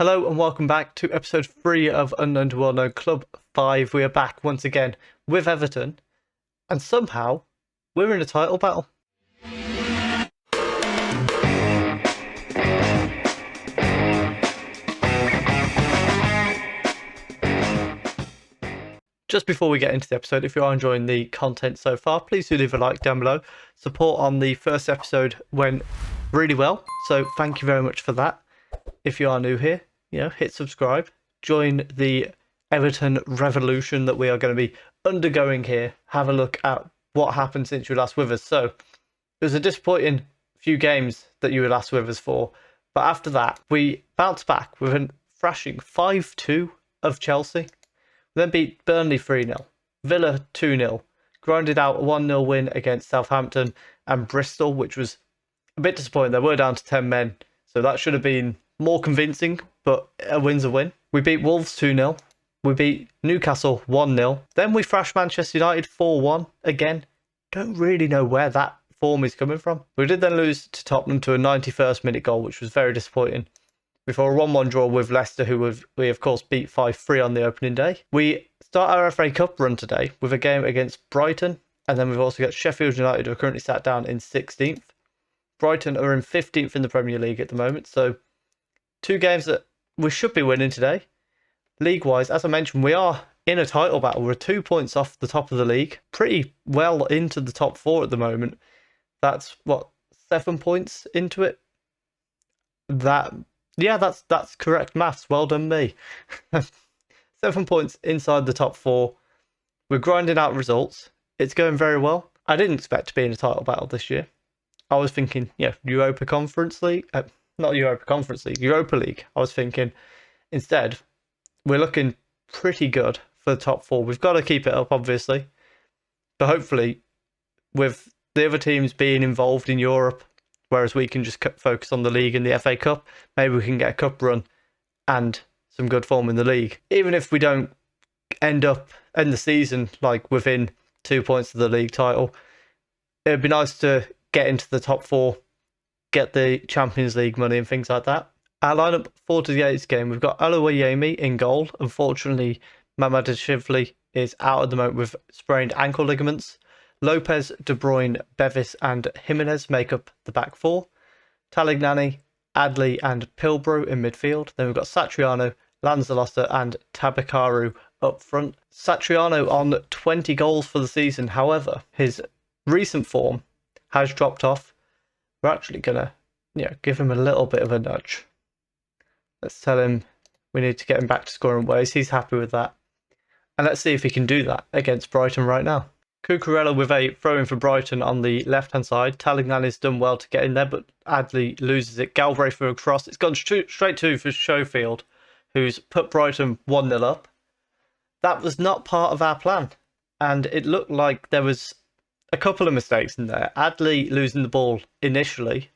Hello and welcome back to episode 3 of Unknown to Well-Known Club 5. We are back once again with Everton, and somehow we're in a title battle. Just before we get into the episode, if you are enjoying the content so far, please do leave a like down below. Support on the first episode went really well, so thank you very much for that. If you are new here, hit subscribe, join the Everton revolution that we are going to be undergoing here. Have a look at what happened since you were last with us. So, it was a disappointing few games that you were last with us for, but after that, we bounced back with a thrashing 5-2 of Chelsea. Then beat Burnley 3-0, Villa 2-0, grinded out a 1-0 win against Southampton and Bristol, which was a bit disappointing. They were down to 10 men, so that should have been more convincing, but a win's a win. We beat Wolves 2-0, we beat Newcastle 1-0, then we thrashed Manchester United 4-1 again. Don't really know where that form is coming from. We did then lose to Tottenham to a 91st minute goal, which was very disappointing, before a 1-1 draw with Leicester, who we of course beat 5-3 on the opening day. We start our FA Cup run today with a game against Brighton, and then we've also got Sheffield United, who are currently sat down in 16th. Brighton are in 15th in the Premier League at the moment, so 2 games that we should be winning today. League-wise, as I mentioned, we are in a title battle. We're 2 points off the top of the league, pretty well into the top 4 at the moment. That's, 7 points into it? Yeah, that's correct maths. Well done, me. 7 points inside the top 4. We're grinding out results. It's going very well. I didn't expect to be in a title battle this year. I was thinking, Europa Conference League. Not Europa Conference League, Europa League. I was thinking, instead, we're looking pretty good for the top 4. We've got to keep it up, obviously. But hopefully, with the other teams being involved in Europe, whereas we can just focus on the league and the FA Cup, maybe we can get a cup run and some good form in the league. Even if we don't end the season like within 2 points of the league title, it'd be nice to get into the top 4, get the Champions League money and things like that. Our lineup for today's game, we've got Oluwayemi in goal. Unfortunately, Mamadou Shively is out at the moment with sprained ankle ligaments. Lopez, De Bruyne, Bevis and Jimenez make up the back 4. Talignani, Adley and Pilbrow in midfield. Then we've got Satriano, Lanzalotta and Tabakaru up front. Satriano on 20 goals for the season. However, his recent form has dropped off. We're actually going to give him a little bit of a nudge. Let's tell him we need to get him back to scoring ways. He's happy with that. And let's see if he can do that against Brighton right now. Cucurella with a throw-in for Brighton on the left-hand side. Talignani's done well to get in there, but Adley loses it. Galbraith for a cross. It's gone straight to for Schofield, who's put Brighton 1-0 up. That was not part of our plan, and it looked like there was a couple of mistakes in there. Adley losing the ball initially,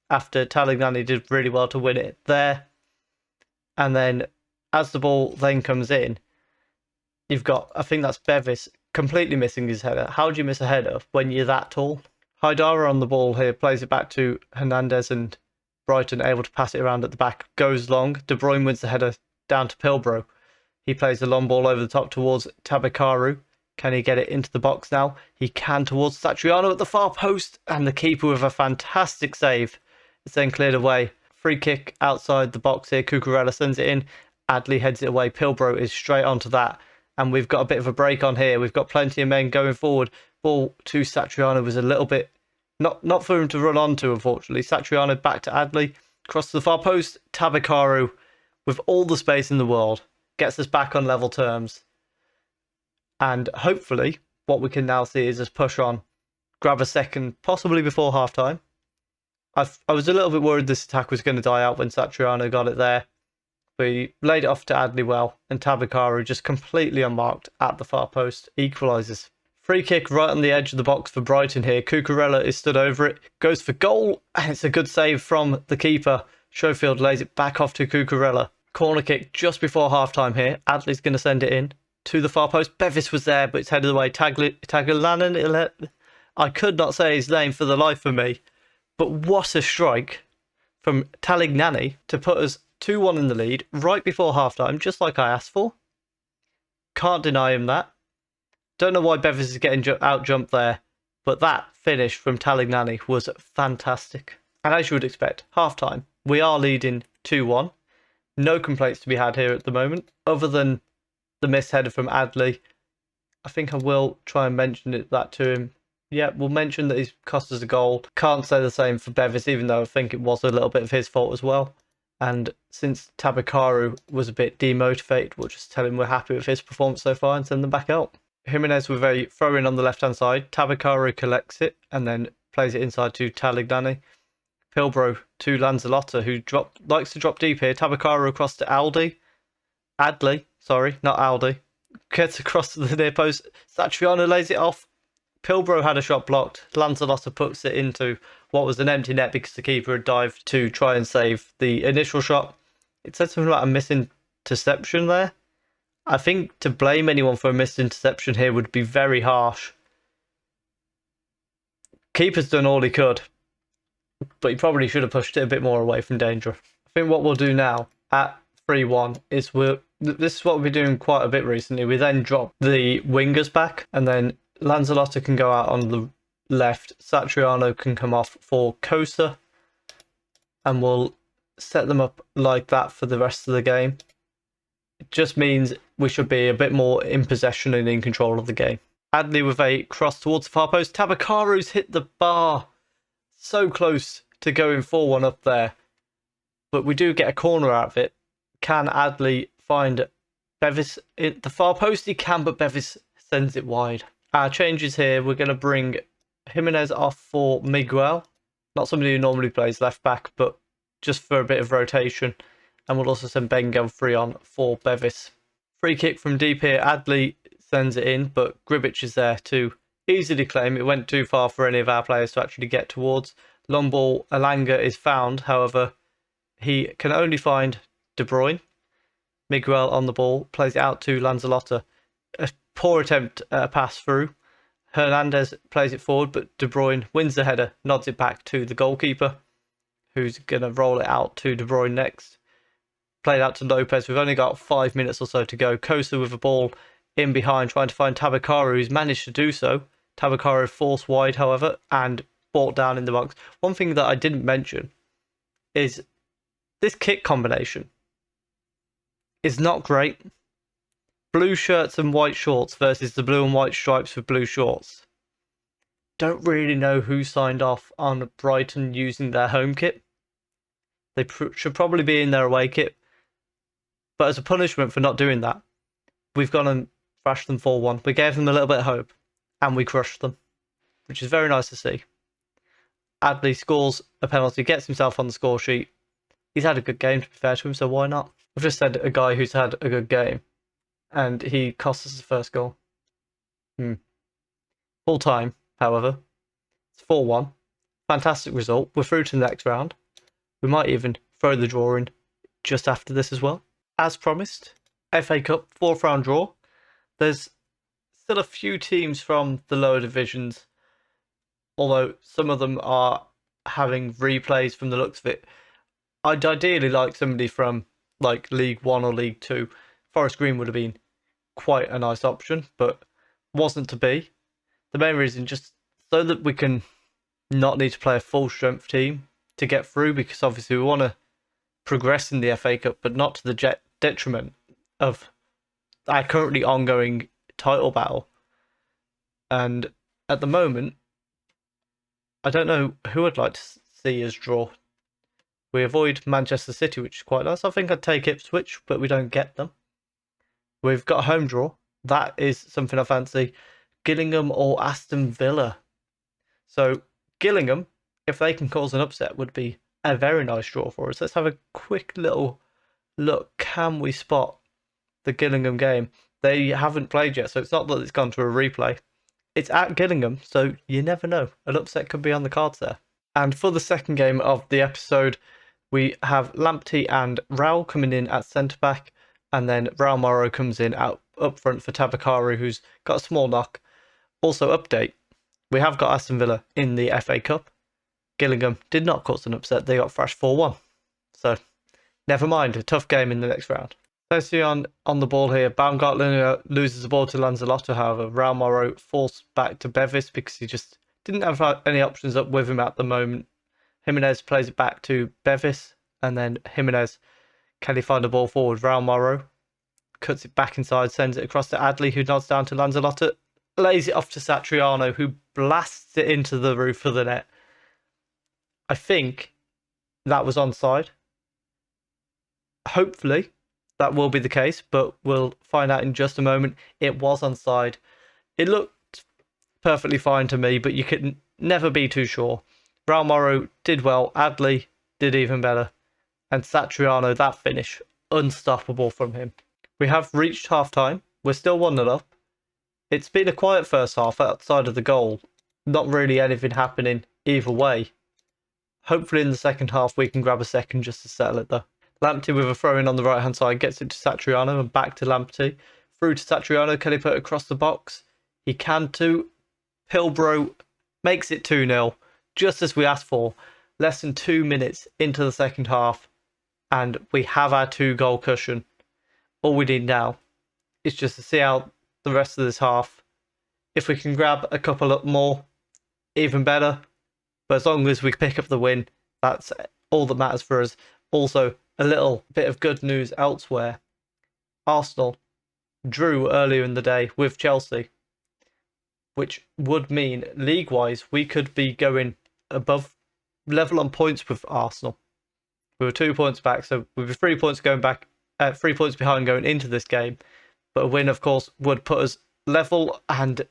after Talignani did really well to win it there, and then as the ball then comes in, you've got, I think that's Bevis, completely missing his header. How do you miss a header when you're that tall? Haidara on the ball here, plays it back to Hernandez, and Brighton able to pass it around at the back. Goes long. De Bruyne wins the header down to Pilbrow. He plays the long ball over the top towards Tabakaru. Can he get it into the box now? He can, towards Satriano at the far post, and the keeper with a fantastic save. It's then cleared away. Free kick outside the box here. Cucurella sends it in. Adley heads it away. Pilbrow is straight onto that. And we've got a bit of a break on here. We've got plenty of men going forward. Ball to Satriano was a little bit not for him to run onto, unfortunately. Satriano back to Adley. Across to the far post. Tabakaru, with all the space in the world, gets us back on level terms. And hopefully, what we can now see is us push on, grab a second, possibly before half-time. I was a little bit worried this attack was going to die out when Satriano got it there. We laid it off to Adley well, and Tabakaru just completely unmarked at the far post equalises. Free kick right on the edge of the box for Brighton here. Cucurella is stood over it, goes for goal, and it's a good save from the keeper. Schofield lays it back off to Cucurella. Corner kick just before half-time here. Adley's going to send it in to the far post. Bevis was there, but it's headed away. Taglianen, I could not say his name for the life of me, but what a strike from Talignani to put us 2-1 in the lead, right before half-time, just like I asked for. Can't deny him that. Don't know why Bevis is getting out-jumped there, but that finish from Talignani was fantastic. And as you would expect, half-time, we are leading 2-1. No complaints to be had here at the moment, other than the missed header from Adley. I think I will try and mention that to him. Yeah, we'll mention that he's cost us a goal. Can't say the same for Bevis, even though I think it was a little bit of his fault as well. And since Tabakaru was a bit demotivated, we'll just tell him we're happy with his performance so far and send them back out. Jimenez with a throw-in on the left-hand side. Tabakaru collects it and then plays it inside to Talignani. Pilbro to Lanzalotta, who likes to drop deep here. Tabakaru across to Adley, not Aldi. Gets across to the near post. Satriano lays it off. Pilbro had a shot blocked. Lanzalotta puts it into what was an empty net because the keeper had dived to try and save the initial shot. It said something about a missing interception there. I think to blame anyone for a missed interception here would be very harsh. Keeper's done all he could, but he probably should have pushed it a bit more away from danger. I think what we'll do now at 3-1 is this is what we've been doing quite a bit recently. We then drop the wingers back, and then Lanzalotta can go out on the left. Satriano can come off for Kosa, and we'll set them up like that for the rest of the game. It just means we should be a bit more in possession and in control of the game. Adley with a cross towards the far post. Tabakaru's hit the bar. So close to going 4-1 up there. But we do get a corner out of it. Can Adley find Bevis at the far post? He can, but Bevis sends it wide. Our changes here, we're going to bring Jimenez off for Miguel. Not somebody who normally plays left back, but just for a bit of rotation. And we'll also send Bengal free on for Bevis. Free kick from deep here. Adley sends it in, but Gribic is there to easily claim. It went too far for any of our players to actually get towards. Long ball, Alanga is found. However, he can only find De Bruyne. Miguel on the ball, plays it out to Lanzalotta. A poor attempt at a pass through. Hernandez plays it forward, but De Bruyne wins the header, nods it back to the goalkeeper, who's going to roll it out to De Bruyne next. Played out to Lopez. We've only got 5 minutes or so to go. Kosa with the ball in behind, trying to find Tabakaru, who's managed to do so. Tabakaru forced wide, however, and brought down in the box. One thing that I didn't mention is this kit combination is not great. Blue shirts and white shorts versus the blue and white stripes with blue shorts. Don't really know who signed off on Brighton using their home kit. They should probably be in their away kit. But as a punishment for not doing that, we've gone and thrashed them 4-1. We gave them a little bit of hope, and we crushed them, which is very nice to see. Adley scores a penalty, gets himself on the score sheet. He's had a good game, to be fair to him, so why not? I've just said a guy who's had a good game, and he cost us the first goal. Full time, however, it's 4-1. Fantastic result. We're through to the next round. We might even throw the draw in just after this as well. As promised, FA Cup 4th round draw. There's still a few teams from the lower divisions, although some of them are having replays from the looks of it. I'd ideally like somebody from like League 1 or League 2. Forest Green would have been quite a nice option, but wasn't to be. The main reason just so that we can not need to play a full strength team to get through, because obviously we want to progress in the FA Cup, but not to the detriment of our currently ongoing title battle. And at the moment, I don't know who I'd like to see us draw. We avoid Manchester City, which is quite nice. I think I'd take Ipswich, but we don't get them. We've got a home draw. That is something I fancy. Gillingham or Aston Villa. So Gillingham, if they can cause an upset, would be a very nice draw for us. Let's have a quick little look. Can we spot the Gillingham game? They haven't played yet, so it's not that it's gone to a replay. It's at Gillingham, so you never know. An upset could be on the cards there. And for the second game of the episode, we have Lamptey and Raul coming in at centre-back, and then Raul Morrow comes in up front for Tabakaru, who's got a small knock. Also, update, we have got Aston Villa in the FA Cup. Gillingham did not cause an upset. They got thrashed 4-1. So, Never mind, a tough game in the next round. Lesion on the ball here. Baumgartner loses the ball to Lanzalotta, however. Raul Moro forced back to Bevis because he just didn't have any options up with him at the moment. Jimenez plays it back to Bevis, and then Jimenez, can he find the ball forward? Raul Moro cuts it back inside, sends it across to Adley, who nods down to Lanzalotta, lays it off to Satriano, who blasts it into the roof of the net. I think that was onside. Hopefully, that will be the case, but we'll find out in just a moment. It was onside. It looked perfectly fine to me, but you can never be too sure. Raul Moro did well. Adley did even better. And Satriano, that finish, unstoppable from him. We have reached half-time. We're still 1-0 up. It's been a quiet first half outside of the goal. Not really anything happening either way. Hopefully in the second half we can grab a second just to settle it though. Lamptey with a throw-in on the right-hand side gets it to Satriano and back to Lamptey. Through to Satriano. Can he put it across the box? He can too. Pilbro makes it 2-0, just as we asked for. Less than 2 minutes into the second half, and we have our 2-goal cushion. All we need now is just to see out the rest of this half. If we can grab a couple up more, even better. But as long as we pick up the win, that's all that matters for us. Also, a little bit of good news elsewhere. Arsenal drew earlier in the day with Chelsea, which would mean league-wise we could be going above level on points with Arsenal. We were 2 points back, so we were 3 points going back, 3 points behind going into this game. But a win, of course, would put us level, and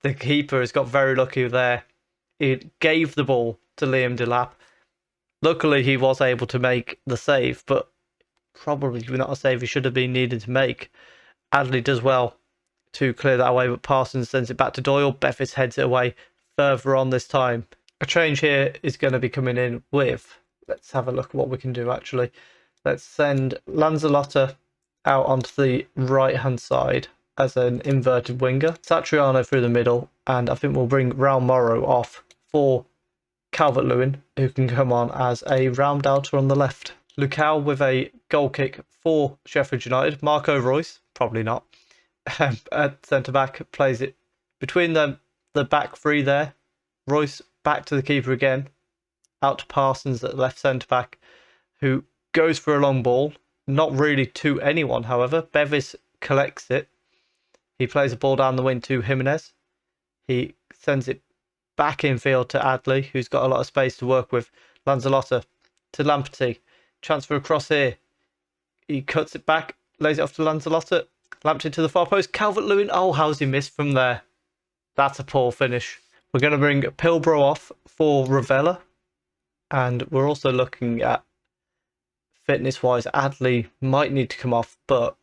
the keeper has got very lucky there. He gave the ball to Liam Delap. Luckily, he was able to make the save, but probably not a save he should have been needed to make. Adley does well to clear that away, but Parsons sends it back to Doyle. Bevis heads it away further on this time. A change here is going to be coming in with... Let's have a look at what we can do, actually. Let's send Lanzalotta out onto the right-hand side as an inverted winger. Satriano through the middle, and I think we'll bring Raul Moro off for Calvert-Lewin, who can come on as a round-outer on the left. Lucao with a goal kick for Sheffield United. Marco Royce, probably not. At centre-back, plays it between the back three there. Royce back to the keeper again. Out to Parsons at left centre-back, who goes for a long ball. Not really to anyone, however. Bevis collects it. He plays a ball down the wing to Jimenez. He sends it back infield to Adley, who's got a lot of space to work with. Lanzalotta to Lamptey. Transfer across here. He cuts it back, lays it off to Lanzalotta. Lamptey to the far post. Calvert-Lewin. Oh, how's he missed from there? That's a poor finish. We're going to bring Pilbro off for Ravella. And we're also looking at fitness-wise. Adley might need to come off, but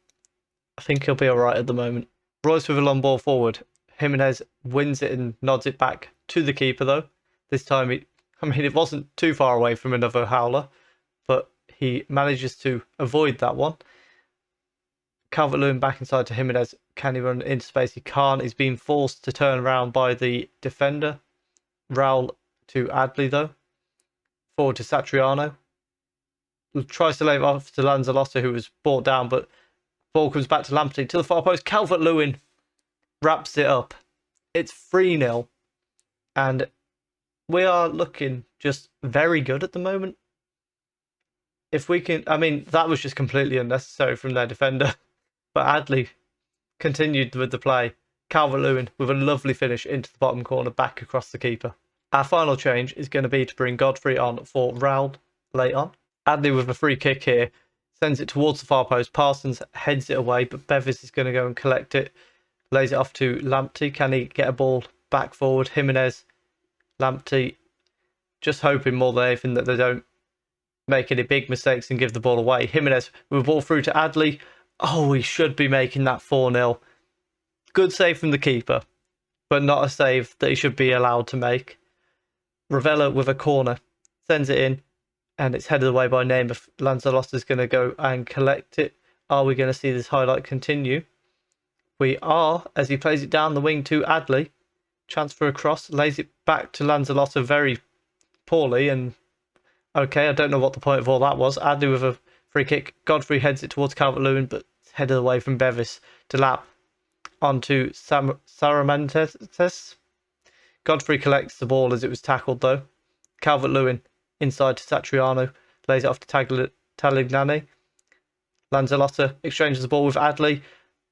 I think he'll be all right at the moment. Royce with a long ball forward. Jimenez wins it and nods it back to the keeper, though. This time, it wasn't too far away from another howler, but he manages to avoid that one. Calvert-Lewin back inside to Jimenez. Can he run into space? He can't. He's been forced to turn around by the defender. Raul to Adley, though. Forward to Satriano. Tries to lay it off to Lanzalotta, who was brought down, but ball comes back to Lamptey to the far post. Calvert-Lewin wraps it up. It's 3-0, and we are looking just very good at the moment. If we can, that was just completely unnecessary from their defender, but Adley continued with the play. Calvert-Lewin with a lovely finish into the bottom corner, back across the keeper. Our final change is going to be to bring Godfrey on for Raul late on. Adley with a free kick here, sends it towards the far post. Parsons heads it away, but Bevis is going to go and collect it. Lays it off to Lamptey. Can he get a ball back forward? Jimenez, Lamptey, just hoping more than anything that they don't make any big mistakes and give the ball away. Jimenez with a ball through to Adley. Oh, he should be making that 4-0. Good save from the keeper, but not a save that he should be allowed to make. Ravella with a corner, sends it in, and it's headed away by Neymar. Lanzalotta's going to go and collect it. Are we going to see this highlight continue? We are, as he plays it down the wing to Adley. Transfer across, lays it back to Lanzalotta very poorly, and okay, I don't know what the point of all that was. Adley with a Free kick. Godfrey heads it towards Calvert-Lewin, but headed away from Bevis to lap onto Saramantes. Godfrey collects the ball as it was tackled, though. Calvert-Lewin inside to Satriano, lays it off to Talignani. Lanzalotta exchanges the ball with Adley,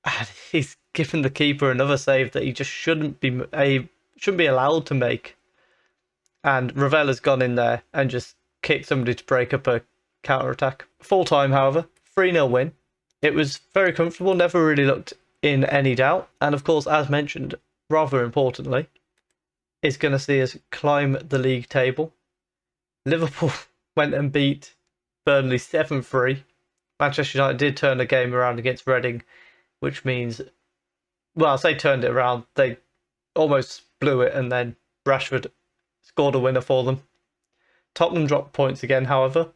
and he's given the keeper another save that he just shouldn't be allowed to make. And Ravella's gone in there and just kicked somebody to break up a counter-attack. Full time, however, 3-0 win. It was very comfortable, never really looked in any doubt. And of course, as mentioned, rather importantly, is going to see us climb the league table. Liverpool went and beat Burnley 7-3. Manchester United did turn the game around against Reading, which means, well, I say turned it around, they almost blew it, and then Rashford scored a winner for them. Tottenham dropped points again, however,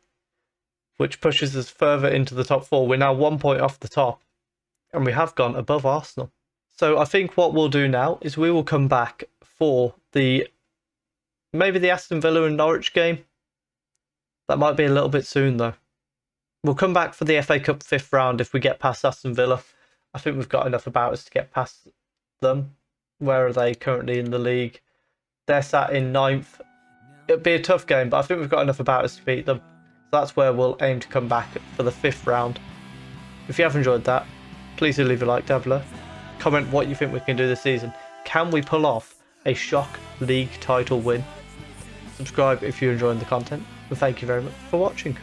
which pushes us further into the top 4. We're now 1 point off the top, and we have gone above Arsenal. So I think what we'll do now is we will come back for maybe the Aston Villa and Norwich game. That might be a little bit soon, though. We'll come back for the FA Cup 5th round if we get past Aston Villa. I think we've got enough about us to get past them. Where are they currently in the league? They're sat in 9th. It'll be a tough game, but I think we've got enough about us to beat them. So that's where we'll aim to come back for the 5th round. If you have enjoyed that, please do leave a like down below. Comment what you think we can do this season. Can we pull off a shock league title win? Subscribe if you're enjoying the content. And thank you very much for watching.